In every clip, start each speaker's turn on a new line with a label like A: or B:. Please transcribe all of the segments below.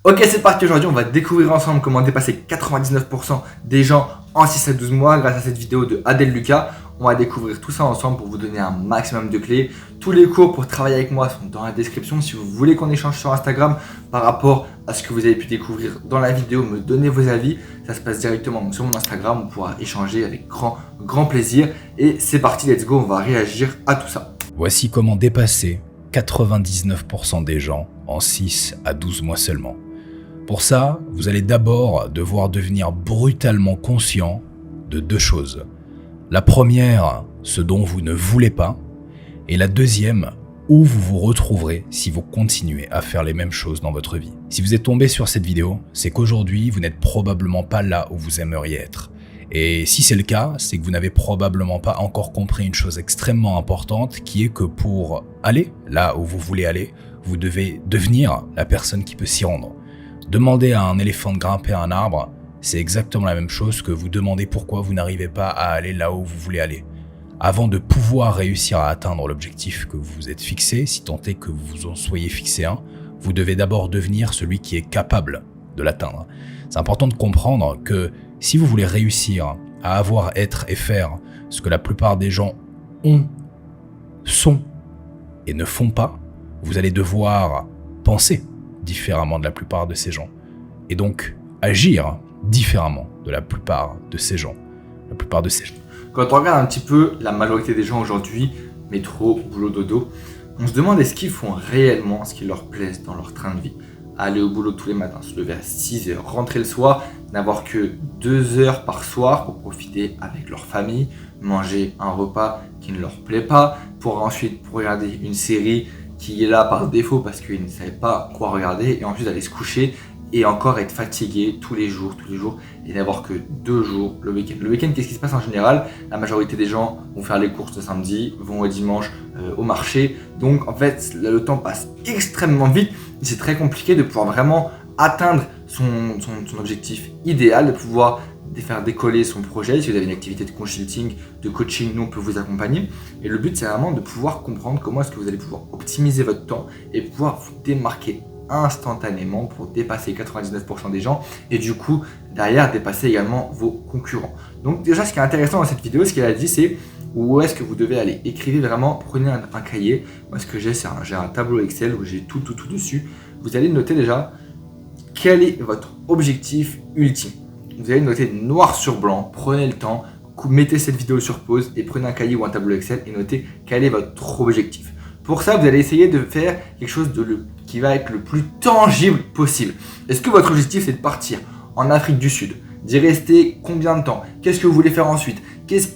A: Ok, c'est parti. Aujourd'hui, on va découvrir ensemble comment dépasser 99% des gens en 6 à 12 mois grâce à cette vidéo de Adèle Lucas. On va découvrir tout ça ensemble pour vous donner un maximum de clés. Tous les cours pour travailler avec moi sont dans la description. Si vous voulez qu'on échange sur Instagram par rapport à ce que vous avez pu découvrir dans la vidéo, me donner vos avis, ça se passe directement sur mon Instagram. On pourra échanger avec grand plaisir. Et c'est parti, let's go, on va réagir à tout ça.
B: Voici comment dépasser 99% des gens en 6 à 12 mois seulement. Pour ça, vous allez d'abord devoir devenir brutalement conscient de deux choses. La première, ce dont vous ne voulez pas, et la deuxième, où vous vous retrouverez si vous continuez à faire les mêmes choses dans votre vie. Si vous êtes tombé sur cette vidéo, c'est qu'aujourd'hui, vous n'êtes probablement pas là où vous aimeriez être. Et si c'est le cas, c'est que vous n'avez probablement pas encore compris une chose extrêmement importante, qui est que pour aller là où vous voulez aller, vous devez devenir la personne qui peut s'y rendre. Demander à un éléphant de grimper à un arbre, c'est exactement la même chose que vous demander pourquoi vous n'arrivez pas à aller là où vous voulez aller. Avant de pouvoir réussir à atteindre l'objectif que vous vous êtes fixé, si tant est que vous vous en soyez fixé un, vous devez d'abord devenir celui qui est capable de l'atteindre. C'est important de comprendre que si vous voulez réussir à avoir, être et faire ce que la plupart des gens ont, sont et ne font pas, vous allez devoir penser différemment de la plupart de ces gens et donc agir différemment de la plupart de ces gens.
A: Quand on regarde un petit peu la majorité des gens aujourd'hui, métro, boulot, dodo, on se demande est-ce qu'ils font réellement ce qui leur plaise dans leur train de vie. Aller au boulot tous les matins, se lever à 6h, rentrer le soir, n'avoir que 2 heures par soir pour profiter avec leur famille, manger un repas qui ne leur plaît pas, pour ensuite regarder une série qui est là par défaut parce qu'ils ne savaient pas quoi regarder, et ensuite aller se coucher et encore être fatigué tous les jours, et n'avoir que 2 jours le week-end. Le week-end, qu'est-ce qui se passe en général? La majorité des gens vont faire les courses le samedi, vont au dimanche au marché, donc en fait le temps passe extrêmement vite et c'est très compliqué de pouvoir vraiment atteindre son objectif idéal, de pouvoir faire décoller son projet. Si vous avez une activité de consulting, de coaching, nous on peut vous accompagner. Et le but c'est vraiment de pouvoir comprendre comment est-ce que vous allez pouvoir optimiser votre temps et pouvoir vous démarquer instantanément pour dépasser 99% des gens et du coup derrière dépasser également vos concurrents. Donc déjà ce qui est intéressant dans cette vidéo, ce qu'elle a dit c'est où est-ce que vous devez aller. Écrivez vraiment, prenez un cahier. Moi ce que j'ai c'est j'ai un tableau Excel où j'ai tout dessus. Vous allez noter déjà quel est votre objectif ultime. Vous allez noter noir sur blanc, prenez le temps, mettez cette vidéo sur pause et prenez un cahier ou un tableau Excel et notez quel est votre objectif. Pour ça, vous allez essayer de faire quelque chose qui va être le plus tangible possible. Est-ce que votre objectif c'est de partir en Afrique du Sud, d'y rester combien de temps? Qu'est-ce que vous voulez faire ensuite?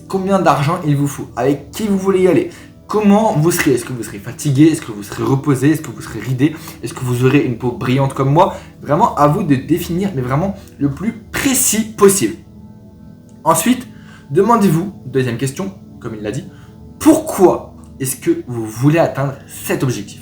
A: Combien d'argent il vous faut? Avec qui vous voulez y aller? Comment vous serez? Est-ce que vous serez fatigué? Est-ce que vous serez reposé? Est-ce que vous serez ridé? Est-ce que vous aurez une peau brillante comme moi? Vraiment, à vous de définir, mais vraiment le plus précis possible. Ensuite, demandez-vous, deuxième question, comme il l'a dit, pourquoi est-ce que vous voulez atteindre cet objectif?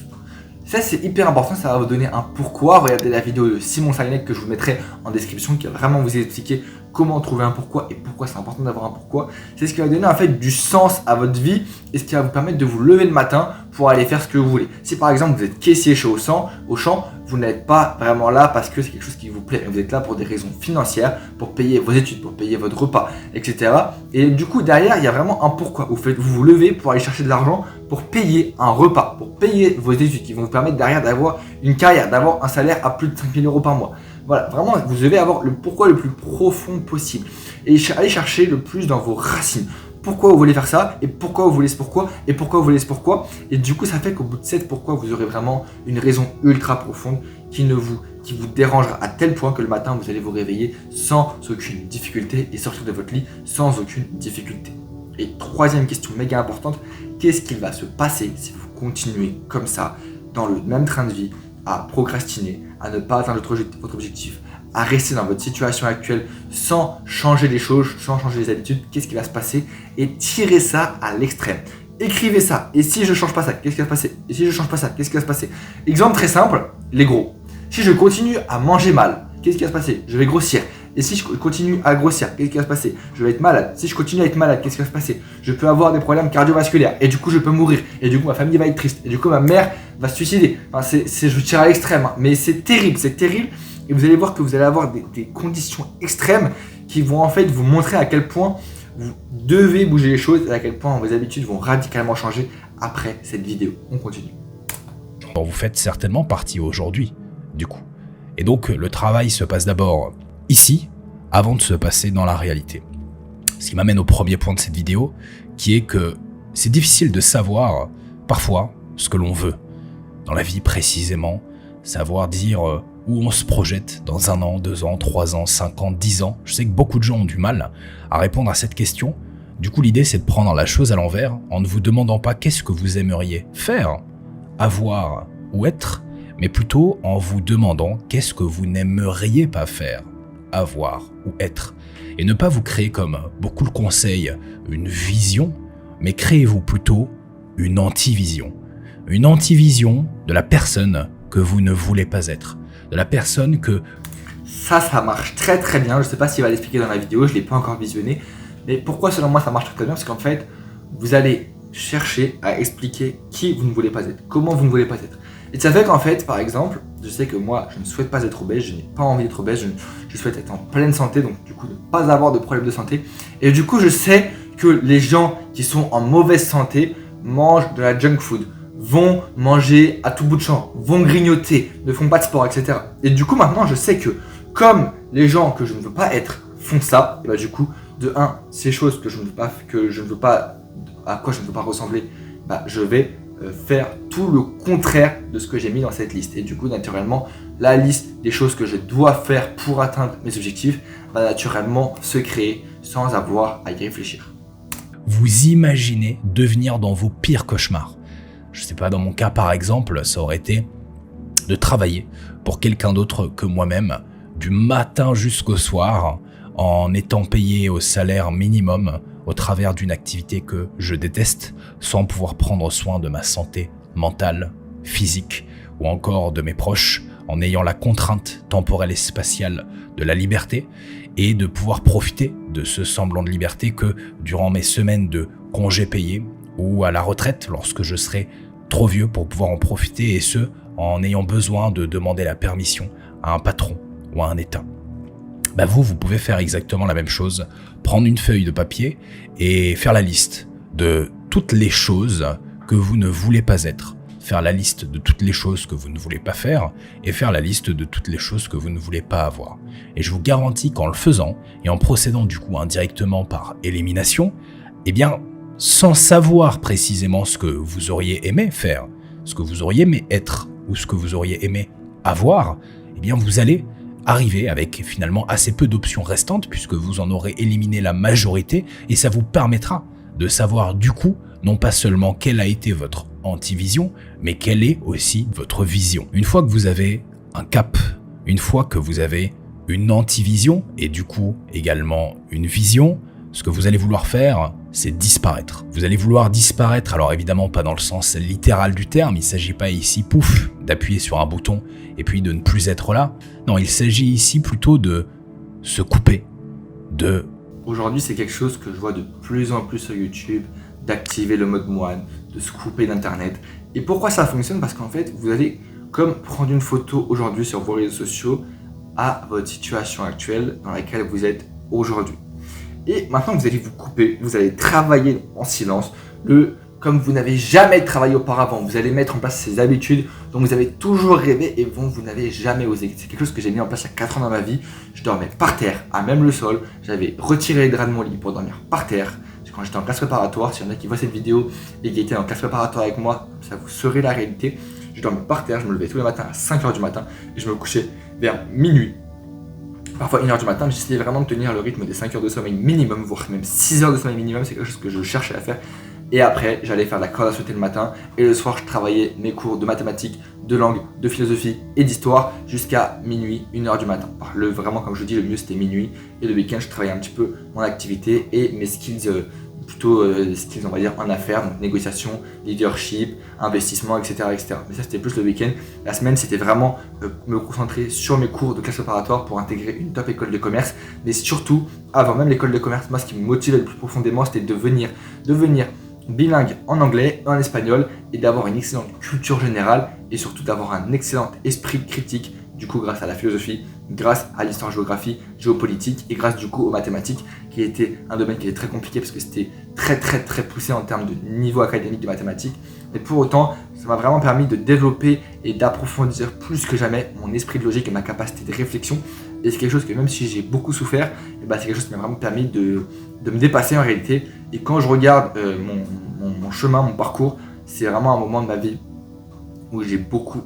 A: Ça c'est hyper important, ça va vous donner un pourquoi. Regardez la vidéo de Simon Salinec que je vous mettrai en description qui va vraiment vous expliquer comment trouver un pourquoi et pourquoi c'est important d'avoir un pourquoi. C'est ce qui va donner en fait du sens à votre vie et ce qui va vous permettre de vous lever le matin pour aller faire ce que vous voulez. Si par exemple vous êtes caissier chez Auchan, vous n'êtes pas vraiment là parce que c'est quelque chose qui vous plaît. Vous êtes là pour des raisons financières, pour payer vos études, pour payer votre repas, etc. Et du coup derrière il y a vraiment un pourquoi. Vous vous levez pour aller chercher de l'argent pour payer un repas, pour payer vos études qui vont vous permettre derrière d'avoir une carrière, d'avoir un salaire à plus de 5 000 € par mois. Voilà, vraiment, vous devez avoir le pourquoi le plus profond possible. Et aller chercher le plus dans vos racines. Pourquoi vous voulez faire ça? Et pourquoi vous voulez ce pourquoi? Et pourquoi vous voulez ce pourquoi? Et du coup, ça fait qu'au bout de 7 pourquoi, vous aurez vraiment une raison ultra profonde qui vous dérangera à tel point que le matin, vous allez vous réveiller sans aucune difficulté et sortir de votre lit sans aucune difficulté. Et troisième question méga importante, qu'est-ce qu'il va se passer si vous continuez comme ça, dans le même train de vie, à procrastiner, à ne pas atteindre votre objectif, à rester dans votre situation actuelle sans changer les choses, sans changer les habitudes? Qu'est-ce qui va se passer? Et tirez ça à l'extrême. Écrivez ça. Et si je change pas ça, qu'est-ce qui va se passer? Et si je change pas ça, qu'est-ce qui va se passer? Exemple très simple, les gros. Si je continue à manger mal, qu'est-ce qui va se passer? Je vais grossir. Et si je continue à grossir, qu'est-ce qui va se passer? Je vais être malade. Si je continue à être malade, qu'est-ce qui va se passer? Je peux avoir des problèmes cardiovasculaires. Et du coup, je peux mourir. Et du coup, ma famille va être triste. Et du coup, ma mère va se suicider. Enfin, je tire à l'extrême. Hein. Mais c'est terrible. Et vous allez voir que vous allez avoir des conditions extrêmes qui vont en fait vous montrer à quel point vous devez bouger les choses et à quel point vos habitudes vont radicalement changer après cette vidéo. On continue.
B: Bon, vous faites certainement partie aujourd'hui, du coup. Et donc, le travail se passe d'abord ici, avant de se passer dans la réalité. Ce qui m'amène au premier point de cette vidéo, qui est que c'est difficile de savoir, parfois, ce que l'on veut. Dans la vie, précisément, savoir dire où on se projette dans 1 an, 2 ans, 3 ans, 5 ans, 10 ans. Je sais que beaucoup de gens ont du mal à répondre à cette question. Du coup, l'idée, c'est de prendre la chose à l'envers en ne vous demandant pas qu'est-ce que vous aimeriez faire, avoir ou être, mais plutôt en vous demandant qu'est-ce que vous n'aimeriez pas faire, avoir ou être. Et ne pas vous créer, comme beaucoup le conseillent, une vision, mais créez-vous plutôt une anti-vision. Une anti-vision de la personne que vous ne voulez pas être, de la personne que...
A: Ça marche très très bien. Je ne sais pas s'il va l'expliquer dans la vidéo, je ne l'ai pas encore visionné. Mais pourquoi selon moi ça marche très bien? Parce qu'en fait, vous allez chercher à expliquer qui vous ne voulez pas être, comment vous ne voulez pas être. Et ça fait qu'en fait, par exemple, je sais que moi, je ne souhaite pas être obèse, je n'ai pas envie d'être obèse, je souhaite être en pleine santé, donc du coup ne pas avoir de problème de santé. Et du coup, je sais que les gens qui sont en mauvaise santé mangent de la junk food, vont manger à tout bout de champ, vont grignoter, ne font pas de sport, etc. Et du coup, maintenant, je sais que comme les gens que je ne veux pas être font ça, et bah du coup, de 1, ces choses que je ne veux pas, à quoi je ne veux pas ressembler, bah je vais faire tout le contraire de ce que j'ai mis dans cette liste. Et du coup, naturellement, la liste des choses que je dois faire pour atteindre mes objectifs va naturellement se créer sans avoir à y réfléchir.
B: Vous imaginez devenir dans vos pires cauchemars. Je sais pas, dans mon cas par exemple, ça aurait été de travailler pour quelqu'un d'autre que moi-même, du matin jusqu'au soir, en étant payé au salaire minimum, au travers d'une activité que je déteste, sans pouvoir prendre soin de ma santé mentale, physique ou encore de mes proches, en ayant la contrainte temporelle et spatiale de la liberté et de pouvoir profiter de ce semblant de liberté que durant mes semaines de congés payés ou à la retraite lorsque je serai trop vieux pour pouvoir en profiter, et ce, en ayant besoin de demander la permission à un patron ou à un État. Bah vous pouvez faire exactement la même chose, prendre une feuille de papier et faire la liste de toutes les choses que vous ne voulez pas être, faire la liste de toutes les choses que vous ne voulez pas faire et faire la liste de toutes les choses que vous ne voulez pas avoir. Et je vous garantis qu'en le faisant et en procédant du coup indirectement par élimination, eh bien, sans savoir précisément ce que vous auriez aimé faire, ce que vous auriez aimé être ou ce que vous auriez aimé avoir, eh bien vous allez arriver avec finalement assez peu d'options restantes puisque vous en aurez éliminé la majorité, et ça vous permettra de savoir du coup non pas seulement quelle a été votre anti-vision, mais quelle est aussi votre vision. Une fois que vous avez un cap, une fois que vous avez une anti-vision et du coup également une vision, ce que vous allez vouloir faire, c'est disparaître. Vous allez vouloir disparaître, alors évidemment pas dans le sens littéral du terme, il ne s'agit pas ici, pouf, d'appuyer sur un bouton et puis de ne plus être là. Non, il s'agit ici plutôt de se couper, de...
A: Aujourd'hui, c'est quelque chose que je vois de plus en plus sur YouTube, d'activer le mode moine, de se couper d'internet. Et pourquoi ça fonctionne? Parce qu'en fait, vous allez comme prendre une photo aujourd'hui sur vos réseaux sociaux à votre situation actuelle dans laquelle vous êtes aujourd'hui. Et maintenant, vous allez vous couper, vous allez travailler en silence, comme vous n'avez jamais travaillé auparavant. Vous allez mettre en place ces habitudes dont vous avez toujours rêvé et dont vous n'avez jamais osé. C'est quelque chose que j'ai mis en place il y a 4 ans dans ma vie. Je dormais par terre, à même le sol. J'avais retiré les draps de mon lit pour dormir par terre. Quand j'étais en classe préparatoire, s'il y en a qui voient cette vidéo et qui étaient en classe préparatoire avec moi, ça vous serait la réalité. Je dormais par terre, je me levais tous les matins à 5h du matin et je me couchais vers minuit. Parfois 1h du matin, mais j'essayais vraiment de tenir le rythme des 5 heures de sommeil minimum, voire même 6 heures de sommeil minimum, c'est quelque chose que je cherchais à faire. Et après, j'allais faire de la corde à sauter le matin, et le soir, je travaillais mes cours de mathématiques, de langue, de philosophie et d'histoire jusqu'à minuit, 1h du matin. Vraiment, comme je vous dis, le mieux c'était minuit, et le week-end, je travaillais un petit peu mon activité et mes skills, skills on va dire en affaires, donc négociation, leadership, investissement, etc. Mais ça c'était plus le week-end. La semaine c'était vraiment me concentrer sur mes cours de classe préparatoire pour intégrer une top école de commerce. Mais surtout, avant même l'école de commerce, moi ce qui me motivait le plus profondément c'était de devenir bilingue en anglais et en espagnol et d'avoir une excellente culture générale et surtout d'avoir un excellent esprit critique. du coup grâce à la philosophie, grâce à l'histoire-géographie, géopolitique et grâce du coup aux mathématiques, qui était un domaine qui était très compliqué parce que c'était très poussé en termes de niveau académique de mathématiques. Mais pour autant, ça m'a vraiment permis de développer et d'approfondir plus que jamais mon esprit de logique et ma capacité de réflexion. Et c'est quelque chose que même si j'ai beaucoup souffert, c'est quelque chose qui m'a vraiment permis de me dépasser en réalité. Et quand je regarde mon chemin, mon parcours, c'est vraiment un moment de ma vie où j'ai beaucoup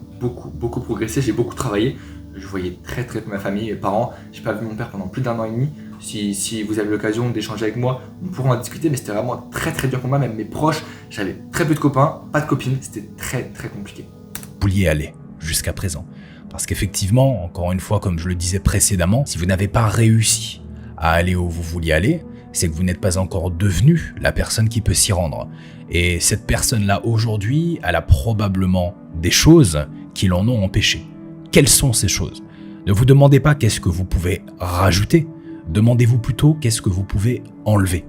A: progressé, j'ai beaucoup travaillé. Je voyais très peu ma famille, mes parents. J'ai pas vu mon père pendant plus d'1 an et demi. Si vous avez l'occasion d'échanger avec moi, on pourra en discuter, mais c'était vraiment très dur pour moi. Même mes proches, j'avais très peu de copains, pas de copines, c'était très compliqué.
B: Vous vouliez aller jusqu'à présent. Parce qu'effectivement, encore une fois, comme je le disais précédemment, si vous n'avez pas réussi à aller où vous vouliez aller, c'est que vous n'êtes pas encore devenu la personne qui peut s'y rendre. Et cette personne-là, aujourd'hui, elle a probablement des choses qui l'en ont empêché. Quelles sont ces choses ? Ne vous demandez pas qu'est-ce que vous pouvez rajouter, demandez-vous plutôt qu'est-ce que vous pouvez enlever.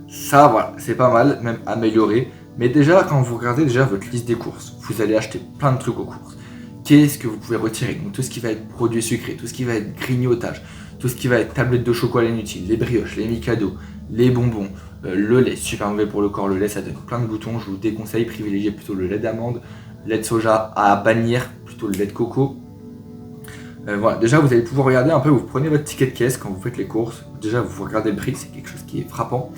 A: Ça, voilà, c'est pas mal, même amélioré. Mais déjà, quand vous regardez votre liste des courses, vous allez acheter plein de trucs aux courses. Qu'est-ce que vous pouvez retirer ? Donc tout ce qui va être produits sucrés, tout ce qui va être grignotage, tout ce qui va être tablette de chocolat inutile, les brioches, les Mikado, les bonbons, le lait, super mauvais pour le corps, le lait ça donne plein de boutons, je vous déconseille, privilégiez plutôt le lait d'amande, le lait de soja à bannir, plutôt le lait de coco. Voilà, déjà vous allez pouvoir regarder un peu, vous prenez votre ticket de caisse quand vous faites les courses, déjà vous regardez le prix, c'est quelque chose qui est frappant.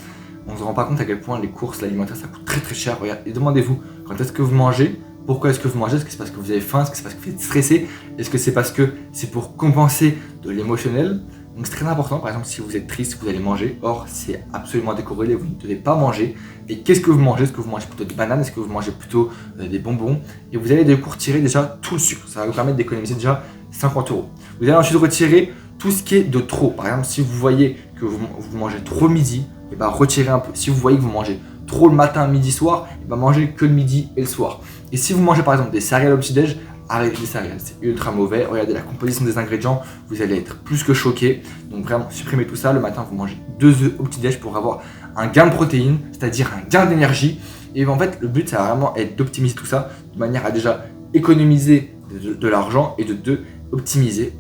A: On ne se rend pas compte à quel point les courses, l'alimentaire ça coûte très cher, regardez, et demandez-vous quand est-ce que vous mangez. Pourquoi est-ce que vous mangez ? Est-ce que c'est parce que vous avez faim ? Est-ce que c'est parce que vous êtes stressé ? Est-ce que c'est parce que c'est pour compenser de l'émotionnel ? Donc c'est très important, par exemple si vous êtes triste, vous allez manger. Or c'est absolument décorrélé, vous ne devez pas manger. Et qu'est-ce que vous mangez ? Est-ce que vous mangez plutôt des bananes ? Est-ce que vous mangez plutôt des bonbons ? Et vous allez de coup retirer déjà tout le sucre. Ça va vous permettre d'économiser déjà 50 €. Vous allez ensuite retirer tout ce qui est de trop. Par exemple si vous voyez que vous mangez trop le midi, et retirez un peu. Si vous voyez que vous mangez trop le matin, midi, soir, mangez que le midi et le soir. Et si vous mangez par exemple des céréales au petit-déj, arrêtez les céréales, c'est ultra mauvais. Regardez la composition des ingrédients, vous allez être plus que choqué. Donc vraiment, supprimez tout ça. Le matin, vous mangez 2 œufs au petit-déj pour avoir un gain de protéines, c'est-à-dire un gain d'énergie. Et en fait, le but, ça va vraiment être d'optimiser tout ça de manière à déjà économiser de l'argent et de optimiser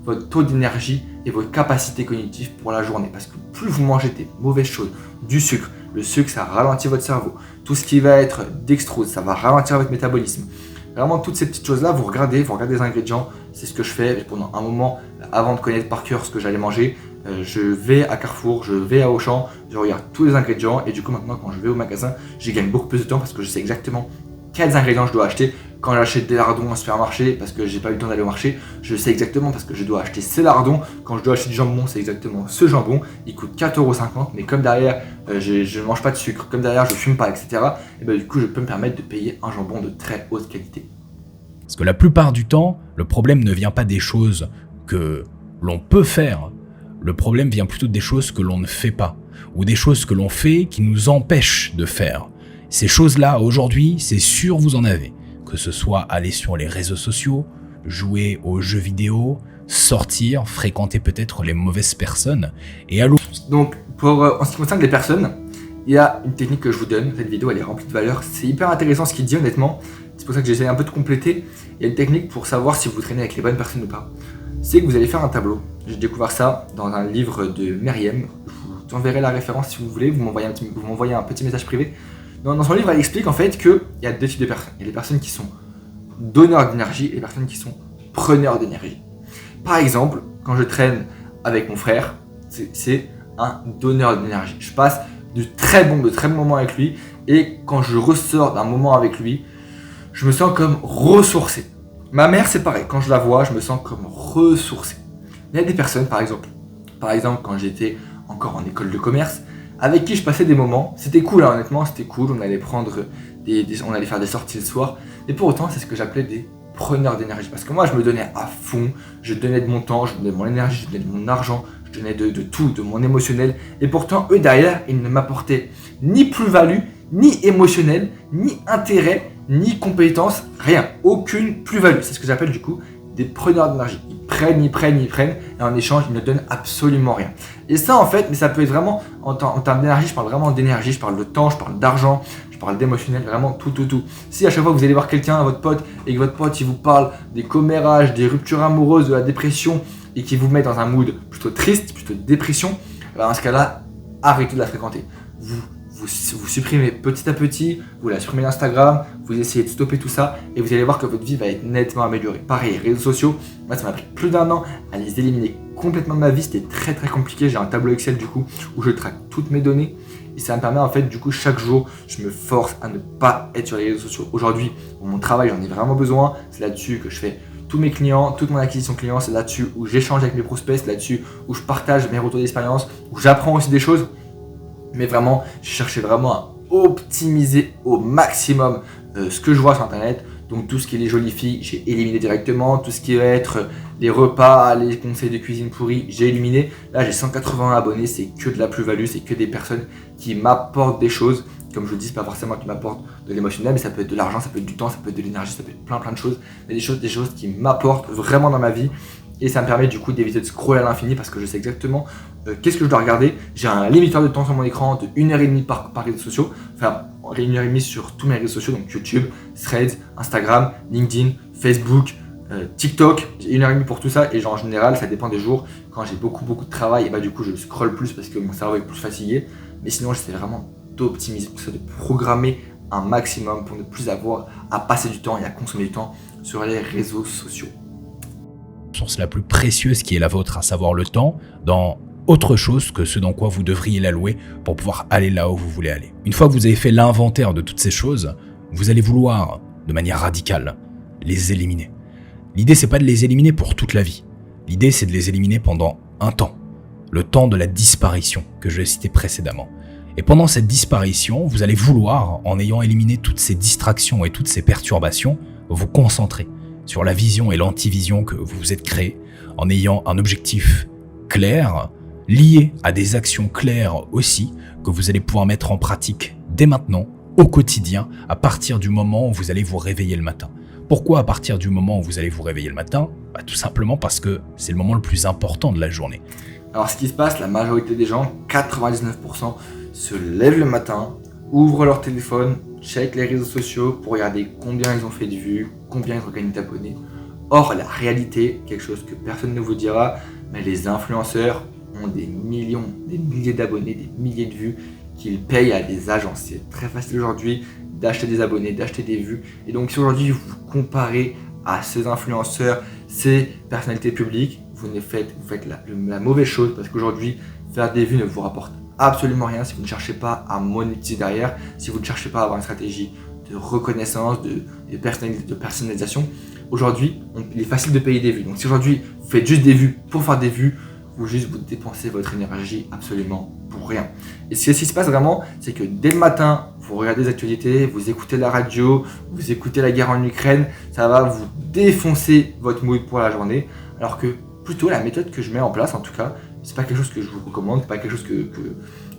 A: votre taux d'énergie et votre capacité cognitive pour la journée. Parce que plus vous mangez des mauvaises choses, du sucre, le sucre ça ralentit votre cerveau. Tout ce qui va être dextrose, ça va ralentir votre métabolisme. Vraiment toutes ces petites choses là, vous regardez les ingrédients, c'est ce que je fais pendant un moment avant de connaître par cœur ce que j'allais manger. Je vais à Carrefour, je vais à Auchan, je regarde tous les ingrédients et du coup maintenant quand je vais au magasin, j'y gagne beaucoup plus de temps parce que je sais exactement quels ingrédients je dois acheter. Quand j'achète des lardons au supermarché parce que j'ai pas eu le temps d'aller au marché, je sais exactement parce que je dois acheter ces lardons. Quand je dois acheter du jambon, c'est exactement ce jambon. Il coûte 4,50 €, mais comme derrière je ne mange pas de sucre, comme derrière je fume pas, etc. Et du coup je peux me permettre de payer un jambon de très haute qualité.
B: Parce que la plupart du temps, le problème ne vient pas des choses que l'on peut faire. Le problème vient plutôt des choses que l'on ne fait pas, ou des choses que l'on fait qui nous empêchent de faire. Ces choses-là, aujourd'hui, c'est sûr vous en avez. Que ce soit aller sur les réseaux sociaux, jouer aux jeux vidéo, sortir, fréquenter peut-être les mauvaises personnes et aller...
A: Donc, en ce qui concerne les personnes, il y a une technique que je vous donne. Cette vidéo, elle est remplie de valeur. C'est hyper intéressant ce qu'il dit, honnêtement. C'est pour ça que j'essaie un peu de compléter. Il y a une technique pour savoir si vous traînez avec les bonnes personnes ou pas. C'est que vous allez faire un tableau. J'ai découvert ça dans un livre de Meriem. Je vous enverrai la référence si vous voulez. Vous m'envoyez un petit message privé. Dans son livre, elle explique en fait qu'il y a deux types de personnes. Il y a les personnes qui sont donneurs d'énergie et les personnes qui sont preneurs d'énergie. Par exemple, quand je traîne avec mon frère, c'est un donneur d'énergie. Je passe de très bons moments avec lui et quand je ressors d'un moment avec lui, je me sens comme ressourcé. Ma mère, c'est pareil. Quand je la vois, je me sens comme ressourcé. Il y a des personnes, par exemple quand j'étais encore en école de commerce, avec qui je passais des moments, c'était cool, hein, honnêtement, c'était cool, on allait on allait faire des sorties le soir, et pour autant, c'est ce que j'appelais des preneurs d'énergie, parce que moi, je me donnais à fond, je donnais de mon temps, je donnais de mon énergie, je donnais de mon argent, je donnais de tout, de mon émotionnel, et pourtant, eux, derrière, ils ne m'apportaient ni plus-value, ni émotionnel, ni intérêt, ni compétence, rien, aucune plus-value, c'est ce que j'appelle du coup des preneurs d'énergie. Ils prennent, et en échange, ils ne donnent absolument rien. Et ça, en fait, mais ça peut être vraiment, en termes d'énergie, je parle vraiment d'énergie, je parle de temps, je parle d'argent, je parle d'émotionnel, vraiment tout. Si à chaque fois que vous allez voir quelqu'un, votre pote, et que votre pote il vous parle des commérages, des ruptures amoureuses, de la dépression, et qu'il vous met dans un mood plutôt triste, plutôt dépression, dans ce cas-là, arrêtez de la fréquenter. Vous supprimez petit à petit, vous la supprimez d'Instagram, vous essayez de stopper tout ça et vous allez voir que votre vie va être nettement améliorée. Pareil, les réseaux sociaux, moi ça m'a pris plus d'1 an à les éliminer complètement de ma vie, c'était très compliqué. J'ai un tableau Excel du coup où je traque toutes mes données et ça me permet en fait du coup chaque jour je me force à ne pas être sur les réseaux sociaux. Aujourd'hui, pour mon travail, j'en ai vraiment besoin, c'est là-dessus que je fais tous mes clients, toute mon acquisition client, c'est là-dessus où j'échange avec mes prospects, c'est là-dessus où je partage mes retours d'expérience, où j'apprends aussi des choses. Mais vraiment, je cherchais vraiment à optimiser au maximum ce que je vois sur internet. Donc tout ce qui est les jolies filles, j'ai éliminé directement. Tout ce qui va être les repas, les conseils de cuisine pourris, j'ai éliminé. Là j'ai 180 abonnés, c'est que de la plus-value, c'est que des personnes qui m'apportent des choses. Comme je vous dis, c'est pas forcément qui m'apportent de l'émotionnel, mais ça peut être de l'argent, ça peut être du temps, ça peut être de l'énergie, ça peut être plein de choses. Mais des choses qui m'apportent vraiment dans ma vie. Et ça me permet du coup d'éviter de scroller à l'infini parce que je sais exactement qu'est-ce que je dois regarder. J'ai un limiteur de temps sur mon écran de 1h30 par réseaux sociaux. Enfin, 1h30 sur tous mes réseaux sociaux, donc YouTube, Threads, Instagram, LinkedIn, Facebook, TikTok. J'ai 1h30 pour tout ça et genre, en général, ça dépend des jours. Quand j'ai beaucoup de travail, et bah du coup, je scrolle plus parce que mon cerveau est plus fatigué. Mais sinon, j'essaie vraiment d'optimiser tout ça, de programmer un maximum pour ne plus avoir à passer du temps et à consommer du temps sur les réseaux sociaux.
B: Source la plus précieuse qui est la vôtre, à savoir le temps, dans autre chose que ce dans quoi vous devriez l'allouer pour pouvoir aller là où vous voulez aller. Une fois que vous avez fait l'inventaire de toutes ces choses, vous allez vouloir, de manière radicale, les éliminer. L'idée, c'est pas de les éliminer pour toute la vie. L'idée, c'est de les éliminer pendant un temps. Le temps de la disparition que je l'ai cité précédemment. Et pendant cette disparition, vous allez vouloir, en ayant éliminé toutes ces distractions et toutes ces perturbations, vous concentrer sur la vision et l'antivision que vous vous êtes créé, en ayant un objectif clair, lié à des actions claires aussi, que vous allez pouvoir mettre en pratique dès maintenant, au quotidien, à partir du moment où vous allez vous réveiller le matin. Pourquoi à partir du moment où vous allez vous réveiller le matin ? Tout simplement parce que c'est le moment le plus important de la journée.
A: Alors ce qui se passe, la majorité des gens, 99%, se lèvent le matin, ouvrent leur téléphone, check les réseaux sociaux pour regarder combien ils ont fait de vues, combien ils ont gagné d'abonnés. Or, la réalité, quelque chose que personne ne vous dira, mais les influenceurs ont des millions, des milliers d'abonnés, des milliers de vues qu'ils payent à des agences. C'est très facile aujourd'hui d'acheter des abonnés, d'acheter des vues. Et donc, si aujourd'hui vous vous comparez à ces influenceurs, ces personnalités publiques, vous faites la mauvaise chose parce qu'aujourd'hui, faire des vues ne vous rapporte absolument rien si vous ne cherchez pas à monétiser derrière, si vous ne cherchez pas à avoir une stratégie de reconnaissance, de personnalisation. Aujourd'hui, il est facile de payer des vues. Donc si aujourd'hui vous faites juste des vues pour faire des vues, vous dépensez votre énergie absolument pour rien. Et ce qui se passe vraiment, c'est que dès le matin, vous regardez les actualités, vous écoutez la radio, vous écoutez la guerre en Ukraine, ça va vous défoncer votre mood pour la journée. Alors que plutôt la méthode que je mets en place, en tout cas, c'est pas quelque chose que je vous recommande, c'est pas quelque chose que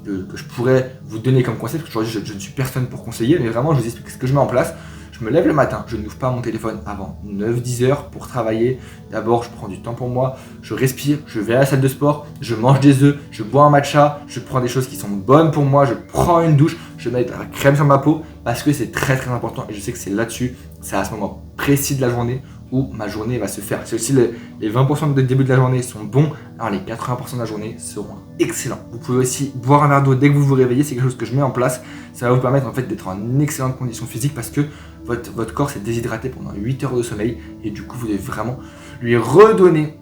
A: je pourrais vous donner comme conseil, parce qu'aujourd'hui je ne suis personne pour conseiller, mais vraiment je vous explique ce que je mets en place. Je me lève le matin, je n'ouvre pas mon téléphone avant 9-10 heures pour travailler. D'abord, je prends du temps pour moi, je respire, je vais à la salle de sport, je mange des œufs, je bois un matcha, je prends des choses qui sont bonnes pour moi, je prends une douche, je mets de la crème sur ma peau parce que c'est très important et je sais que c'est là-dessus, c'est à ce moment précis de la journée où ma journée va se faire. C'est aussi les 20% de début de la journée sont bons, alors les 80% de la journée seront excellents. Vous pouvez aussi boire un verre d'eau dès que vous vous réveillez, c'est quelque chose que je mets en place. Ça va vous permettre en fait d'être en excellente condition physique parce que votre corps s'est déshydraté pendant 8 heures de sommeil et du coup vous devez vraiment lui redonner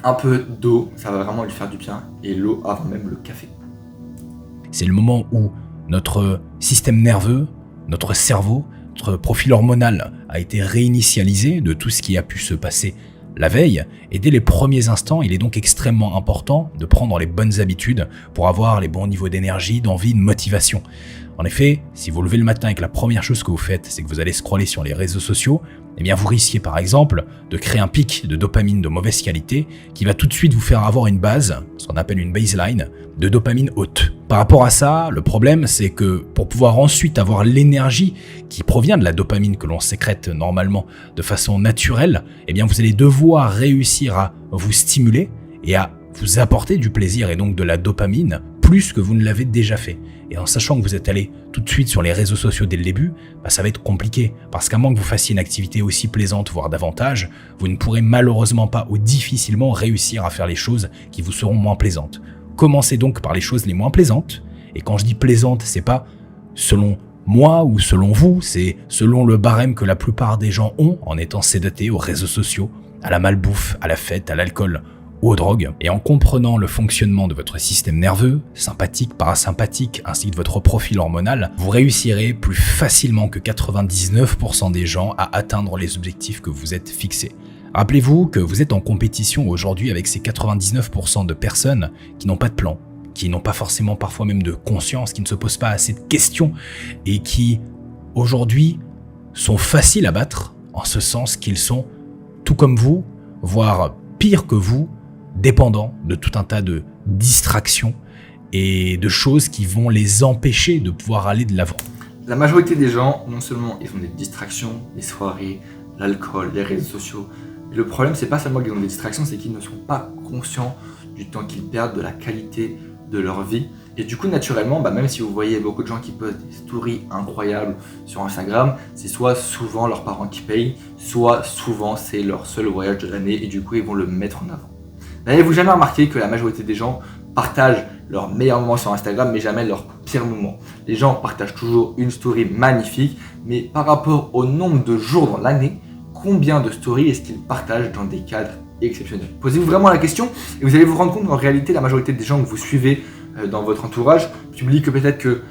A: un peu d'eau, ça va vraiment lui faire du bien, et l'eau avant même le café.
B: C'est le moment où notre système nerveux, notre cerveau, notre profil hormonal a été réinitialisé de tout ce qui a pu se passer la veille, et dès les premiers instants, il est donc extrêmement important de prendre les bonnes habitudes pour avoir les bons niveaux d'énergie, d'envie, de motivation. En effet, si vous levez le matin et que la première chose que vous faites, c'est que vous allez scroller sur les réseaux sociaux, eh bien vous risquez par exemple de créer un pic de dopamine de mauvaise qualité qui va tout de suite vous faire avoir une base, ce qu'on appelle une baseline, de dopamine haute. Par rapport à ça, le problème c'est que pour pouvoir ensuite avoir l'énergie qui provient de la dopamine que l'on sécrète normalement de façon naturelle, eh bien vous allez devoir réussir à vous stimuler et à vous apporter du plaisir et donc de la dopamine plus que vous ne l'avez déjà fait. et en sachant que vous êtes allé tout de suite sur les réseaux sociaux dès le début, ça va être compliqué. Parce qu'à moins que vous fassiez une activité aussi plaisante, voire davantage, vous ne pourrez malheureusement pas ou difficilement réussir à faire les choses qui vous seront moins plaisantes. Commencez donc par les choses les moins plaisantes. Et quand je dis plaisante, c'est pas selon moi ou selon vous, c'est selon le barème que la plupart des gens ont en étant sédatés aux réseaux sociaux, à la malbouffe, à la fête, à l'alcool, aux drogues. Et en comprenant le fonctionnement de votre système nerveux, sympathique, parasympathique, ainsi que de votre profil hormonal, vous réussirez plus facilement que 99% des gens à atteindre les objectifs que vous êtes fixés. Rappelez-vous que vous êtes en compétition aujourd'hui avec ces 99% de personnes qui n'ont pas de plan, qui n'ont pas forcément parfois même de conscience, qui ne se posent pas assez de questions et qui, aujourd'hui, sont faciles à battre en ce sens qu'ils sont, tout comme vous, voire pire que vous, dépendants de tout un tas de distractions et de choses qui vont les empêcher de pouvoir aller de l'avant.
A: La majorité des gens, non seulement ils ont des distractions, les soirées, l'alcool, les réseaux sociaux, mais le problème c'est pas seulement qu'ils ont des distractions, c'est qu'ils ne sont pas conscients du temps qu'ils perdent, de la qualité de leur vie. Et du coup, naturellement, même si vous voyez beaucoup de gens qui postent des stories incroyables sur Instagram, c'est soit souvent leurs parents qui payent, soit souvent c'est leur seul voyage de l'année et du coup, ils vont le mettre en avant. N'avez-vous jamais remarqué que la majorité des gens partagent leurs meilleurs moments sur Instagram, mais jamais leurs pires moments? Les gens partagent toujours une story magnifique, mais par rapport au nombre de jours dans l'année, combien de stories est-ce qu'ils partagent dans des cadres exceptionnels? Posez-vous vraiment la question et vous allez vous rendre compte qu'en réalité, la majorité des gens que vous suivez dans votre entourage publient que peut-être que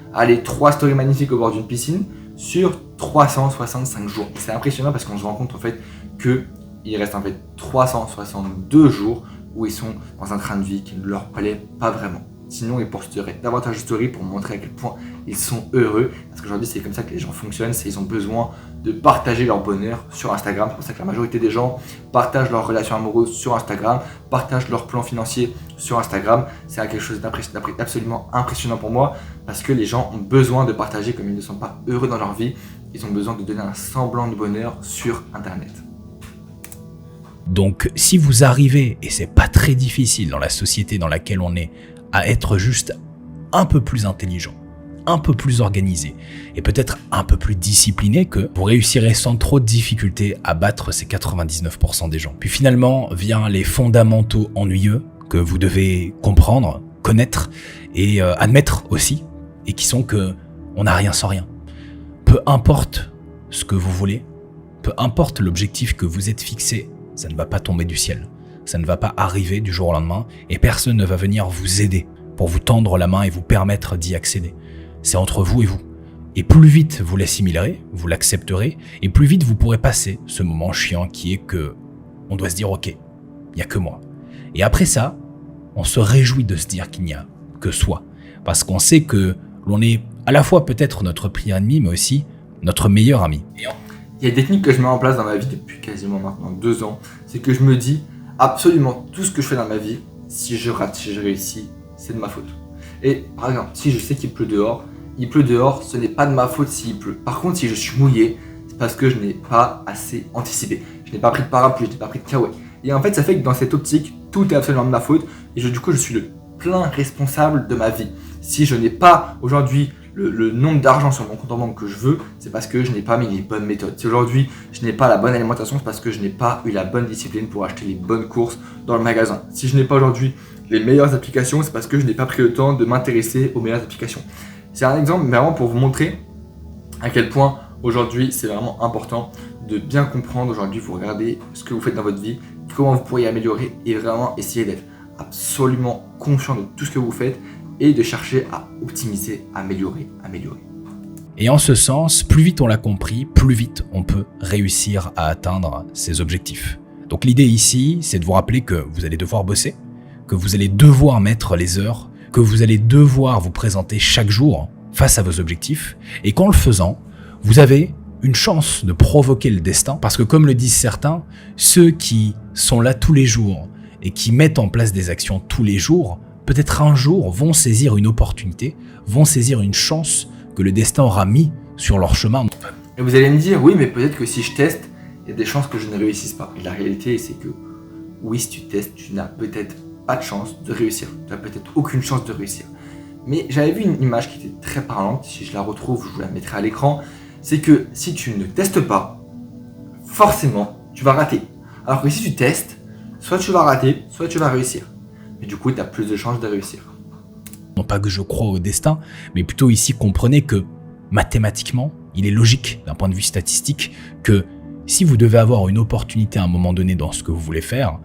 A: 3 stories magnifiques au bord d'une piscine sur 365 jours. Et c'est impressionnant parce qu'on se rend compte en fait qu'il reste en fait 362 jours où ils sont dans un train de vie qui ne leur plaît pas vraiment. Sinon, ils posteraient davantage de stories pour montrer à quel point ils sont heureux. Parce qu'aujourd'hui, c'est comme ça que les gens fonctionnent. Ils ont besoin de partager leur bonheur sur Instagram. C'est pour ça que la majorité des gens partagent leurs relations amoureuses sur Instagram, partagent leurs plans financiers sur Instagram. C'est quelque chose d'absolument impressionnant pour moi parce que les gens ont besoin de partager comme ils ne sont pas heureux dans leur vie. Ils ont besoin de donner un semblant de bonheur sur Internet.
B: Donc, si vous arrivez, et c'est pas très difficile dans la société dans laquelle on est, à être juste un peu plus intelligent, un peu plus organisé et peut-être un peu plus discipliné, que vous réussirez sans trop de difficultés à battre ces 99% des gens. Puis finalement, vient les fondamentaux ennuyeux que vous devez comprendre, connaître et admettre aussi, et qui sont que on n'a rien sans rien. Peu importe ce que vous voulez, peu importe l'objectif que vous êtes fixé, ça ne va pas tomber du ciel. Ça ne va pas arriver du jour au lendemain et personne ne va venir vous aider pour vous tendre la main et vous permettre d'y accéder. C'est entre vous et vous. Et plus vite vous l'assimilerez, vous l'accepterez, et plus vite vous pourrez passer ce moment chiant qui est que on doit se dire ok, il n'y a que moi. Et après ça, on se réjouit de se dire qu'il n'y a que soi. Parce qu'on sait que l'on est à la fois peut-être notre pire ennemi, mais aussi notre meilleur ami.
A: Il y a des techniques que je mets en place dans ma vie depuis quasiment maintenant 2 ans. C'est que je me dis absolument tout ce que je fais dans ma vie, si je rate, si je réussis, c'est de ma faute. Et par exemple, si je sais qu'il pleut dehors, ce n'est pas de ma faute s'il pleut. Par contre, si je suis mouillé, c'est parce que je n'ai pas assez anticipé. Je n'ai pas pris de parapluie, je n'ai pas pris de kawaii. Et en fait, ça fait que dans cette optique, tout est absolument de ma faute. Et du coup, je suis le plein responsable de ma vie. Si je n'ai pas aujourd'hui le nombre d'argent sur mon compte en banque que je veux, c'est parce que je n'ai pas mis les bonnes méthodes. Si aujourd'hui je n'ai pas la bonne alimentation, c'est parce que je n'ai pas eu la bonne discipline pour acheter les bonnes courses dans le magasin. Si je n'ai pas aujourd'hui les meilleures applications, c'est parce que je n'ai pas pris le temps de m'intéresser aux meilleures applications. C'est un exemple vraiment pour vous montrer à quel point aujourd'hui c'est vraiment important de bien comprendre. Aujourd'hui, vous regardez ce que vous faites dans votre vie, comment vous pourriez améliorer et vraiment essayer d'être absolument conscient de tout ce que vous faites et de chercher à optimiser, améliorer.
B: Et en ce sens, plus vite on l'a compris, plus vite on peut réussir à atteindre ses objectifs. Donc l'idée ici, c'est de vous rappeler que vous allez devoir bosser, que vous allez devoir mettre les heures, que vous allez devoir vous présenter chaque jour face à vos objectifs, et qu'en le faisant, vous avez une chance de provoquer le destin, parce que comme le disent certains, ceux qui sont là tous les jours et qui mettent en place des actions tous les jours, peut-être un jour vont saisir une opportunité, vont saisir une chance que le destin aura mis sur leur chemin.
A: Et vous allez me dire, oui, mais peut-être que si je teste, il y a des chances que je ne réussisse pas. Et la réalité, c'est que oui, si tu testes, tu n'as peut-être pas de chance de réussir. Tu n'as peut-être aucune chance de réussir. Mais j'avais vu une image qui était très parlante, si je la retrouve, je vous la mettrai à l'écran. C'est que si tu ne testes pas, forcément, tu vas rater. Alors que si tu testes, soit tu vas rater, soit tu vas réussir. Mais du coup, tu as plus de chances de réussir.
B: Non pas que je crois au destin, mais plutôt ici comprenez que mathématiquement, il est logique d'un point de vue statistique que si vous devez avoir une opportunité à un moment donné dans ce que vous voulez faire,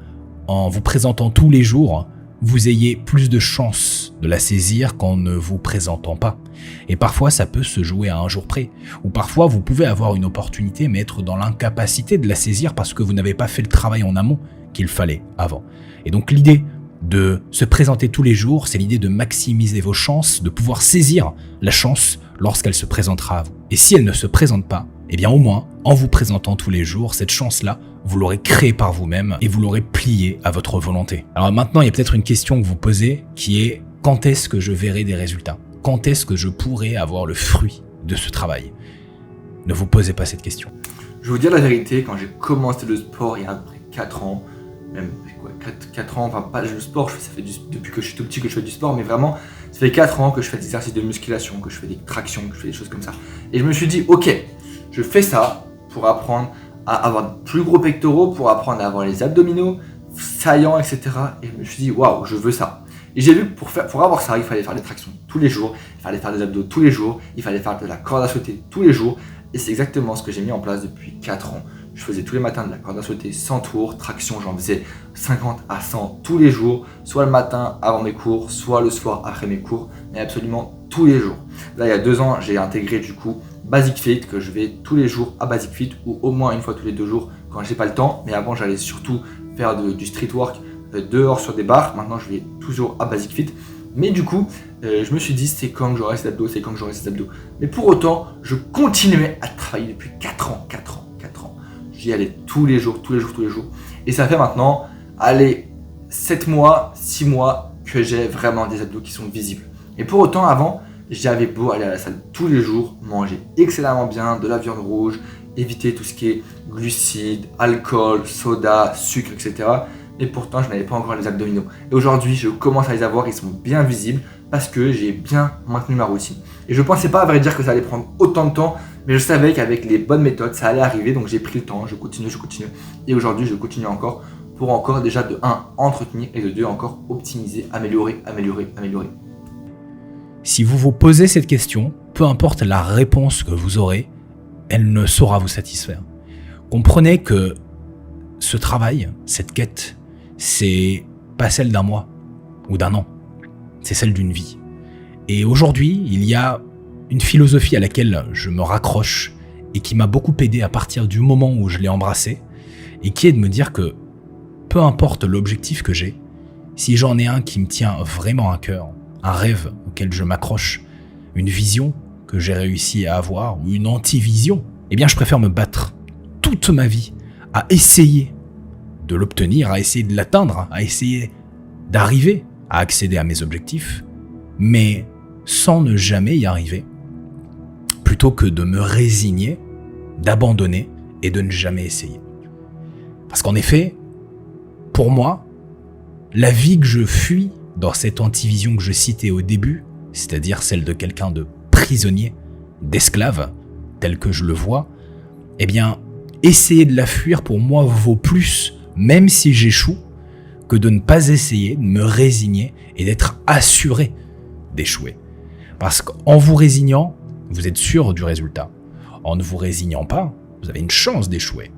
B: en vous présentant tous les jours, vous ayez plus de chances de la saisir qu'en ne vous présentant pas. Et parfois, ça peut se jouer à un jour près. Ou parfois, vous pouvez avoir une opportunité mais être dans l'incapacité de la saisir parce que vous n'avez pas fait le travail en amont qu'il fallait avant. Et donc l'idée de se présenter tous les jours, c'est l'idée de maximiser vos chances, de pouvoir saisir la chance lorsqu'elle se présentera à vous. Et si elle ne se présente pas, eh bien au moins, en vous présentant tous les jours, cette chance-là, vous l'aurez créée par vous-même et vous l'aurez pliée à votre volonté. Alors maintenant, il y a peut-être une question que vous posez qui est « Quand est-ce que je verrai des résultats ? Quand est-ce que je pourrai avoir le fruit de ce travail ?» Ne vous posez pas cette question.
A: Je vais vous dire la vérité, quand j'ai commencé le sport il y a à peu près 4 ans, même 4 ans, enfin pas le sport, ça fait depuis que je suis tout petit que je fais du sport, mais vraiment, ça fait 4 ans que je fais des exercices de musculation, que je fais des tractions, que je fais des choses comme ça. Et je me suis dit, ok, je fais ça pour apprendre à avoir de plus gros pectoraux, pour apprendre à avoir les abdominaux saillants, etc. Et je me suis dit, waouh, je veux ça. Et j'ai vu que pour avoir ça, il fallait faire des tractions tous les jours, il fallait faire des abdos tous les jours, il fallait faire de la corde à sauter tous les jours. Et c'est exactement ce que j'ai mis en place depuis 4 ans. Je faisais tous les matins de la corde à sauter 100 tours, traction, j'en faisais 50 à 100 tous les jours, soit le matin avant mes cours, soit le soir après mes cours, mais absolument tous les jours. Là, il y a 2 ans, j'ai intégré du coup Basic Fit, que je vais tous les jours à Basic Fit, ou au moins une fois tous les 2 jours quand j'ai pas le temps. Mais avant, j'allais surtout faire du street work dehors sur des barres. Maintenant, je vais toujours à Basic Fit. Mais du coup, je me suis dit, c'est quand que j'aurai ces abdos, c'est quand que j'aurai ces abdos. Mais pour autant, je continuais à travailler depuis 4 ans. J'y allais tous les jours. Et ça fait maintenant, 7 mois, 6 mois que j'ai vraiment des abdos qui sont visibles. Et pour autant, avant, j'avais beau aller à la salle tous les jours, manger excellemment bien, de la viande rouge, éviter tout ce qui est glucides, alcool, soda, sucre, etc. Et pourtant, je n'avais pas encore les abdominaux. Et aujourd'hui, je commence à les avoir, ils sont bien visibles parce que j'ai bien maintenu ma routine. Et je ne pensais pas, à vrai dire, que ça allait prendre autant de temps, mais je savais qu'avec les bonnes méthodes, ça allait arriver, donc j'ai pris le temps, je continue. Et aujourd'hui, je continue encore pour encore déjà de 1, entretenir et de 2, encore optimiser, améliorer.
B: Si vous vous posez cette question, peu importe la réponse que vous aurez, elle ne saura vous satisfaire. Comprenez que ce travail, cette quête, c'est pas celle d'un mois ou d'un an, c'est celle d'une vie. Et aujourd'hui, il y a une philosophie à laquelle je me raccroche et qui m'a beaucoup aidé à partir du moment où je l'ai embrassée, et qui est de me dire que peu importe l'objectif que j'ai, si j'en ai un qui me tient vraiment à cœur, un rêve auquel je m'accroche, une vision que j'ai réussi à avoir ou une anti-vision, eh bien je préfère me battre toute ma vie à essayer de l'obtenir, à essayer de l'atteindre, à essayer d'arriver à accéder à mes objectifs, mais sans ne jamais y arriver, plutôt que de me résigner, d'abandonner et de ne jamais essayer. Parce qu'en effet, pour moi, la vie que je fuis dans cette antivision que je citais au début, c'est-à-dire celle de quelqu'un de prisonnier, d'esclave, tel que je le vois, eh bien, essayer de la fuir pour moi vaut plus, même si j'échoue, que de ne pas essayer, de me résigner et d'être assuré d'échouer. Parce qu'en vous résignant, vous êtes sûr du résultat. En ne vous résignant pas, vous avez une chance d'échouer.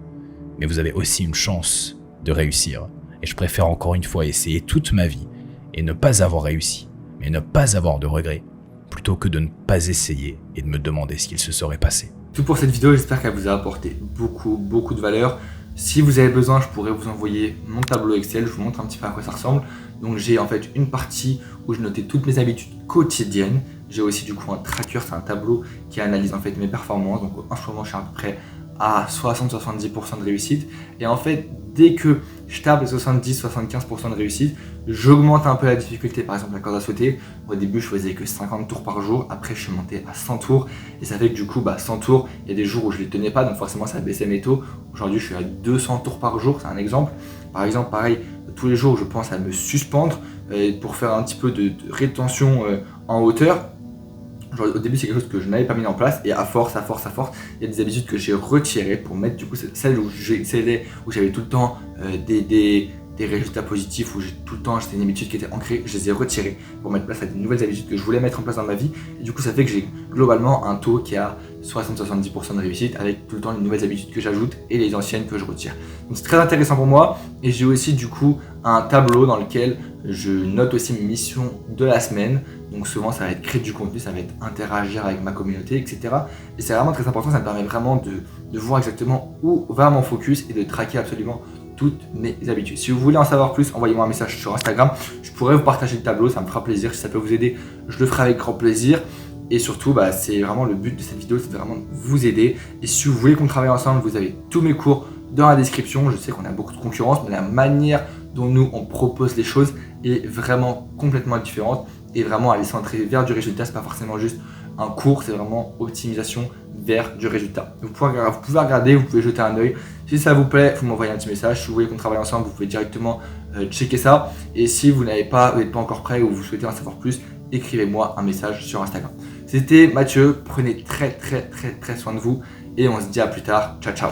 B: Mais vous avez aussi une chance de réussir. Et je préfère encore une fois essayer toute ma vie et ne pas avoir réussi, mais ne pas avoir de regrets, plutôt que de ne pas essayer et de me demander ce qu'il se serait passé.
A: Tout pour cette vidéo, j'espère qu'elle vous a apporté beaucoup de valeur. Si vous avez besoin, je pourrais vous envoyer mon tableau Excel, je vous montre un petit peu à quoi ça ressemble. Donc j'ai en fait une partie où je notais toutes mes habitudes quotidiennes. J'ai aussi du coup un tracker, c'est un tableau qui analyse en fait mes performances. Donc en ce moment, je suis à peu près à 60-70% de réussite. Et en fait, dès que je tape les 70-75% de réussite, j'augmente un peu la difficulté. Par exemple, la corde à sauter, au début, je faisais que 50 tours par jour. Après, je suis monté à 100 tours. Et ça fait que du coup, 100 tours, il y a des jours où je ne les tenais pas. Donc forcément, ça baissait mes taux. Aujourd'hui, je suis à 200 tours par jour. C'est un exemple. Par exemple, pareil, tous les jours, je pense à me suspendre pour faire un petit peu de rétention en hauteur, genre, au début c'est quelque chose que je n'avais pas mis en place et à force, il y a des habitudes que j'ai retirées pour mettre du coup celles où j'excellais, où j'avais tout le temps des résultats positifs, où c'était une habitude qui était ancrée, je les ai retirées pour mettre place à des nouvelles habitudes que je voulais mettre en place dans ma vie. Et du coup ça fait que j'ai globalement un taux qui a 60-70% de réussite avec tout le temps les nouvelles habitudes que j'ajoute et les anciennes que je retire. Donc c'est très intéressant pour moi et j'ai aussi du coup un tableau dans lequel je note aussi mes missions de la semaine. Donc souvent ça va être créer du contenu, ça va être interagir avec ma communauté, etc. Et c'est vraiment très important, ça me permet vraiment de voir exactement où va mon focus et de traquer absolument toutes mes habitudes. Si vous voulez en savoir plus, envoyez-moi un message sur Instagram. Je pourrais vous partager le tableau, ça me fera plaisir. Si ça peut vous aider, je le ferai avec grand plaisir. Et surtout, c'est vraiment le but de cette vidéo, c'est vraiment de vous aider. Et si vous voulez qu'on travaille ensemble, vous avez tous mes cours dans la description. Je sais qu'on a beaucoup de concurrence, mais la manière dont nous on propose les choses est vraiment complètement différente. Et vraiment aller centrer vers du résultat, c'est pas forcément juste un cours, c'est vraiment optimisation vers du résultat. Vous pouvez regarder, vous pouvez jeter un œil. Si ça vous plaît, vous m'envoyez un petit message. Si vous voulez qu'on travaille ensemble, vous pouvez directement checker ça. Et si vous n'êtes pas encore prêt ou vous souhaitez en savoir plus, écrivez-moi un message sur Instagram. C'était Mathieu, prenez très soin de vous et on se dit à plus tard. Ciao ciao.